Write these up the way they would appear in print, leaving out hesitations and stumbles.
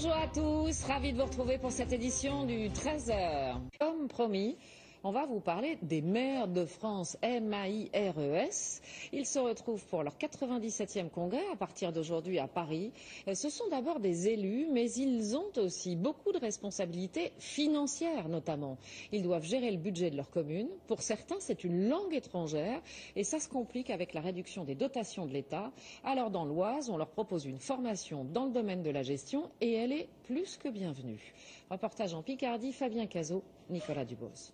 Bonjour à tous, ravi de vous retrouver pour cette édition du 13h. Comme promis, on va vous parler des maires de France, M-A-I-R-E-S. Ils se retrouvent pour leur 97e congrès à partir d'aujourd'hui à Paris. Ce sont d'abord des élus, mais ils ont aussi beaucoup de responsabilités financières notamment. Ils doivent gérer le budget de leur commune. Pour certains, c'est une langue étrangère et ça se complique avec la réduction des dotations de l'État. Alors dans l'Oise, on leur propose une formation dans le domaine de la gestion et elle est plus que bienvenue. Reportage en Picardie, Fabien Cazot, Nicolas Dubos.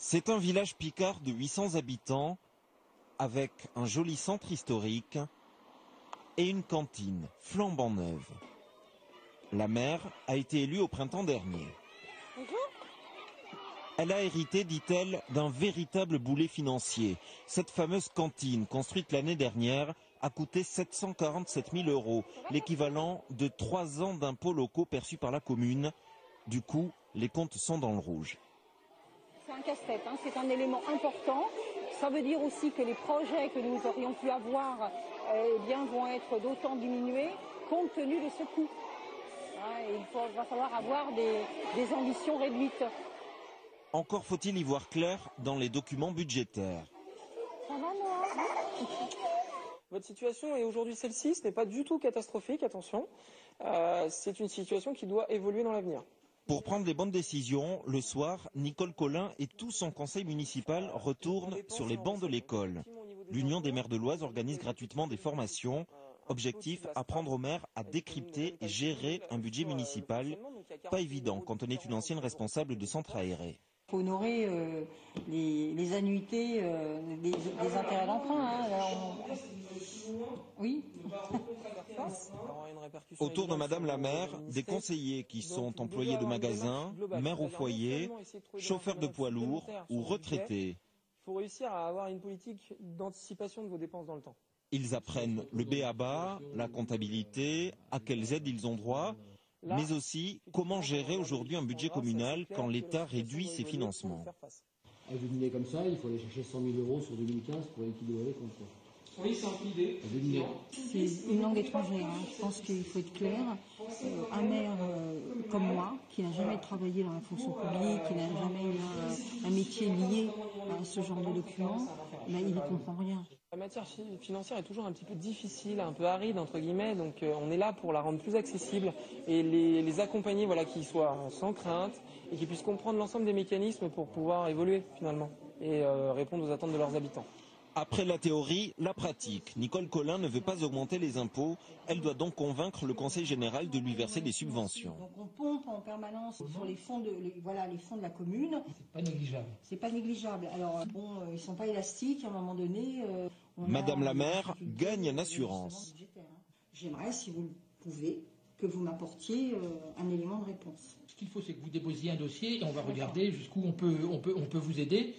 C'est un village picard de 800 habitants avec un joli centre historique et une cantine flambant neuve. La maire a été élue au printemps dernier. Bonjour. Elle a hérité, dit-elle, d'un véritable boulet financier. Cette fameuse cantine, construite l'année dernière, a coûté 747 000 €, l'équivalent de 3 ans d'impôts locaux perçus par la commune. Du coup, les comptes sont dans le rouge. C'est un casse-tête, hein. C'est un élément important. Ça veut dire aussi que les projets que nous aurions pu avoir vont être d'autant diminués compte tenu de ce coût. Il va falloir avoir des ambitions réduites. Encore faut-il y voir clair dans les documents budgétaires. Ça va, moi? Votre situation est aujourd'hui celle-ci, ce n'est pas du tout catastrophique, attention. C'est une situation qui doit évoluer dans l'avenir. Pour prendre les bonnes décisions, le soir, Nicole Collin et tout son conseil municipal retournent sur les bancs de l'école. L'Union des maires de l'Oise organise gratuitement des formations. Objectif, apprendre aux maires à décrypter et gérer un budget municipal. Pas évident quand on est une ancienne responsable de centre aéré. Il faut honorer les annuités des intérêts d'emprunt. Oui. Autour de Madame la maire, des conseillers qui sont employés de magasins, mères au foyer, chauffeurs de poids lourds ou retraités. Il faut réussir à avoir une politique d'anticipation de vos dépenses dans le temps. Ils apprennent le b.a.-ba, la comptabilité, à quelles aides ils ont droit, mais aussi comment gérer aujourd'hui un budget communal quand l'État réduit ses financements. Avec une idée comme ça, il faut aller chercher 100 000 € sur 2015 pour équilibrer les comptes. Oui, c'est une idée. C'est une langue étrangère. Je pense qu'il faut être clair. Un maire comme moi, qui n'a jamais travaillé dans la fonction publique, qui n'a jamais eu un métier lié à ce genre de documents, il ne comprend rien. La matière financière est toujours un petit peu difficile, un peu aride entre guillemets, donc on est là pour la rendre plus accessible et les accompagner, voilà, qu'ils soient sans crainte et qu'ils puissent comprendre l'ensemble des mécanismes pour pouvoir évoluer finalement et répondre aux attentes de leurs habitants. Après la théorie, la pratique. Nicole Collin ne veut pas augmenter les impôts. Elle doit donc convaincre le Conseil général de lui verser des subventions. Donc on pompe en permanence sur les fonds de la commune. C'est pas négligeable. C'est pas négligeable. Alors ils sont pas élastiques à un moment donné. Madame la maire gagne en assurance. J'aimerais, si vous le pouvez, que vous m'apportiez un élément de réponse. Ce qu'il faut, c'est que vous déposiez un dossier et on va regarder jusqu'où on peut vous aider.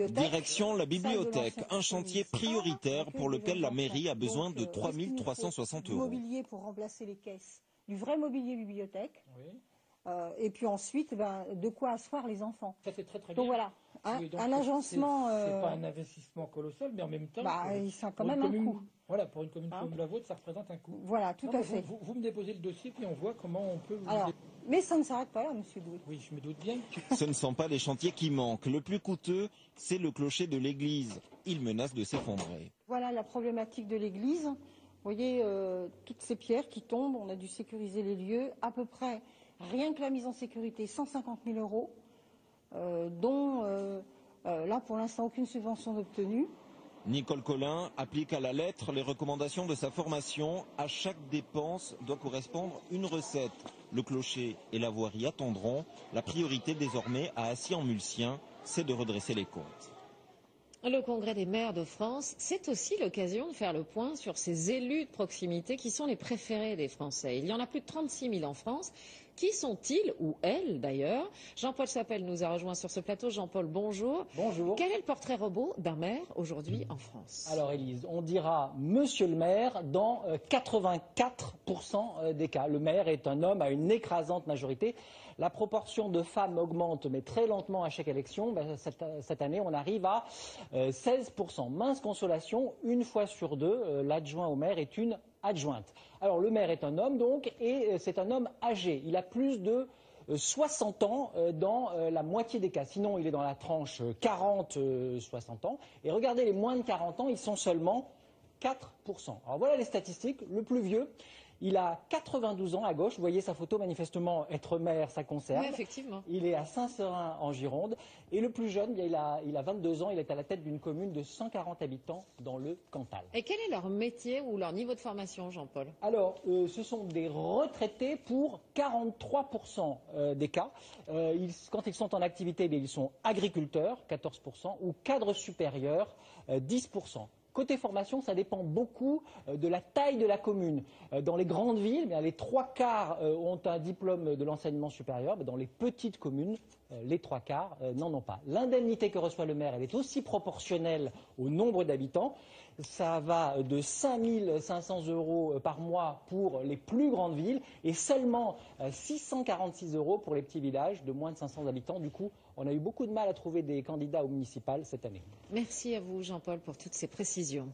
Direction la bibliothèque, un chantier prioritaire pour lequel la mairie a besoin de 3 360 €. Du mobilier pour remplacer les caisses, du vrai mobilier bibliothèque. Oui. Et puis ensuite, de quoi asseoir les enfants. Ça, c'est très très bien. Donc voilà, Oui, donc un agencement... C'est pas un investissement colossal, mais en même temps... ça a quand même un coût. Voilà, pour une commune comme la vôtre, ça représente un coût. Voilà, tout à fait. Vous me déposez le dossier, puis on voit comment on peut vous Alors, aider. mais ça ne s'arrête pas là, monsieur Doué. Oui, je me doute bien. Ce ne sont pas les chantiers qui manquent. Le plus coûteux, c'est le clocher de l'église. Il menace de s'effondrer. Voilà la problématique de l'église. Vous voyez, toutes ces pierres qui tombent, on a dû sécuriser les lieux. À peu près, rien que la mise en sécurité, 150 000 €, dont, là, pour l'instant, aucune subvention d'obtenue. Nicole Collin applique à la lettre les recommandations de sa formation. À chaque dépense doit correspondre une recette. Le clocher et la voirie attendront. La priorité désormais à Assy-en-Mulsien, c'est de redresser les comptes. Le Congrès des maires de France, c'est aussi l'occasion de faire le point sur ces élus de proximité qui sont les préférés des Français. Il y en a plus de 36 000 en France. Qui sont-ils, ou elles d'ailleurs? Jean-Paul Sapel nous a rejoint sur ce plateau. Jean-Paul, bonjour. Bonjour. Quel est le portrait robot d'un maire aujourd'hui en France? Alors Élise, on dira monsieur le maire dans 84% des cas. Le maire est un homme à une écrasante majorité. La proportion de femmes augmente, mais très lentement à chaque élection. Cette année, on arrive à 16%. Mince consolation, une fois sur deux, l'adjoint au maire est une adjointe. Alors le maire est un homme donc, et c'est un homme âgé. Il a plus de 60 ans dans la moitié des cas. Sinon, il est dans la tranche 40-60 ans. Et regardez, les moins de 40 ans, ils sont seulement 4%. Alors voilà les statistiques. Le plus vieux, il a 92 ans à gauche. Vous voyez sa photo, manifestement, être maire, ça conserve. Oui, effectivement. Il est à Saint-Seurin en Gironde. Et le plus jeune, il a 22 ans. Il est à la tête d'une commune de 140 habitants dans le Cantal. Et quel est leur métier ou leur niveau de formation, Jean-Paul? Alors, ce sont des retraités pour 43% des cas. Quand ils sont en activité, ils sont agriculteurs, 14%, ou cadres supérieurs, 10%. Côté formation, ça dépend beaucoup de la taille de la commune. Dans les grandes villes, les 3/4 ont un diplôme de l'enseignement supérieur. Dans les petites communes, les 3/4 n'en ont pas. L'indemnité que reçoit le maire, elle est aussi proportionnelle au nombre d'habitants. Ça va de 5 500 € par mois pour les plus grandes villes et seulement 646 € pour les petits villages de moins de 500 habitants. Du coup, on a eu beaucoup de mal à trouver des candidats aux municipales cette année. Merci à vous, Jean-Paul, pour toutes ces précisions.